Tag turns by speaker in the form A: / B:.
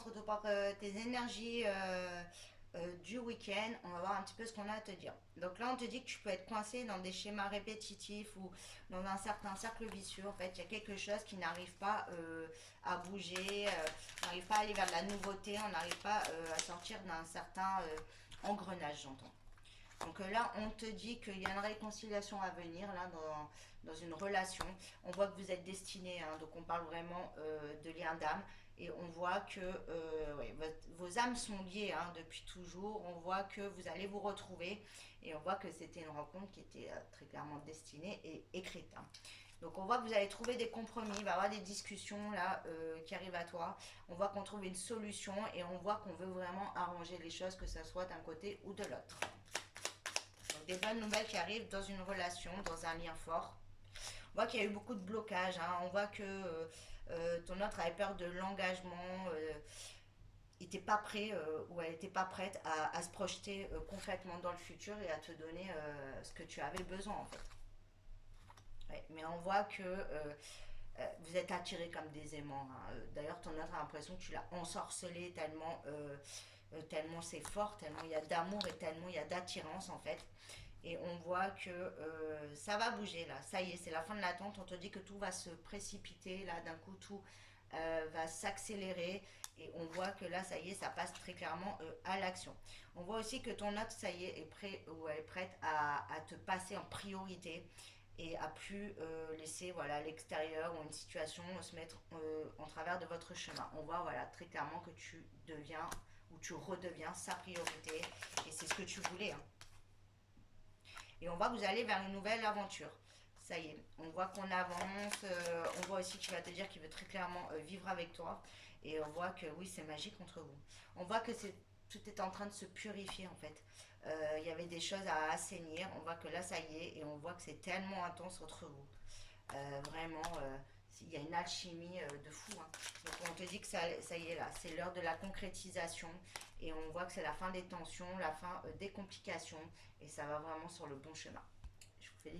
A: concentre-toi par tes énergies du week-end. On va voir un petit peu ce qu'on a à te dire. Donc là, on te dit que tu peux être coincé dans des schémas répétitifs ou dans un certain cercle vicieux. En fait, il y a quelque chose qui n'arrive pas à bouger, on n'arrive pas à aller vers de la nouveauté, on n'arrive pas à sortir d'un certain engrenage, j'entends. Donc là, on te dit qu'il y a une réconciliation à venir là dans une relation. On voit que vous êtes destinés, hein, donc on parle vraiment de lien d'âme. Et on voit que ouais, vos âmes sont liées hein, depuis toujours. On voit que vous allez vous retrouver. Et on voit que c'était une rencontre qui était très clairement destinée et écrite. Hein. Donc on voit que vous allez trouver des compromis, il va y avoir des discussions là qui arrivent à toi. On voit qu'on trouve une solution et on voit qu'on veut vraiment arranger les choses, que ce soit d'un côté ou de l'autre. Donc des bonnes nouvelles qui arrivent dans une relation, dans un lien fort. On voit qu'il y a eu beaucoup de blocages. Hein. On voit que ton autre avait peur de l'engagement. N'était pas prêt ou elle n'était pas prête à se projeter concrètement dans le futur et à te donner ce que tu avais besoin en fait. Ouais, mais on voit que vous êtes attirés comme des aimants. Hein. D'ailleurs, ton autre a l'impression que tu l'as ensorcelé tellement c'est fort, tellement il y a d'amour et tellement il y a d'attirance en fait. Et on voit que ça va bouger là. Ça y est, c'est la fin de l'attente. On te dit que tout va se précipiter. Là, d'un coup, tout va s'accélérer. Et on voit que là, ça y est, ça passe très clairement à l'action. On voit aussi que ton autre, ça y est, est prêt ou elle est prête à te passer en priorité et à plus laisser voilà l'extérieur ou une situation se mettre en travers de votre chemin. On voit voilà très clairement que tu deviens ou tu redeviens sa priorité et c'est ce que tu voulais. Hein. Et on voit que vous allez vers une nouvelle aventure. Ça y est, on voit qu'on avance, on voit aussi qu'il va te dire qu'il veut très clairement vivre avec toi. Et on voit que oui, c'est magique entre vous. On voit que tout est en train de se purifier en fait. Il y avait des choses à assainir, on voit que là ça y est, et on voit que c'est tellement intense entre vous. Vraiment, il y a une alchimie de fou. Hein. Donc on te dit que ça y est là, c'est l'heure de la concrétisation et on voit que c'est la fin des tensions, la fin des complications et ça va vraiment sur le bon chemin. Je vous fais des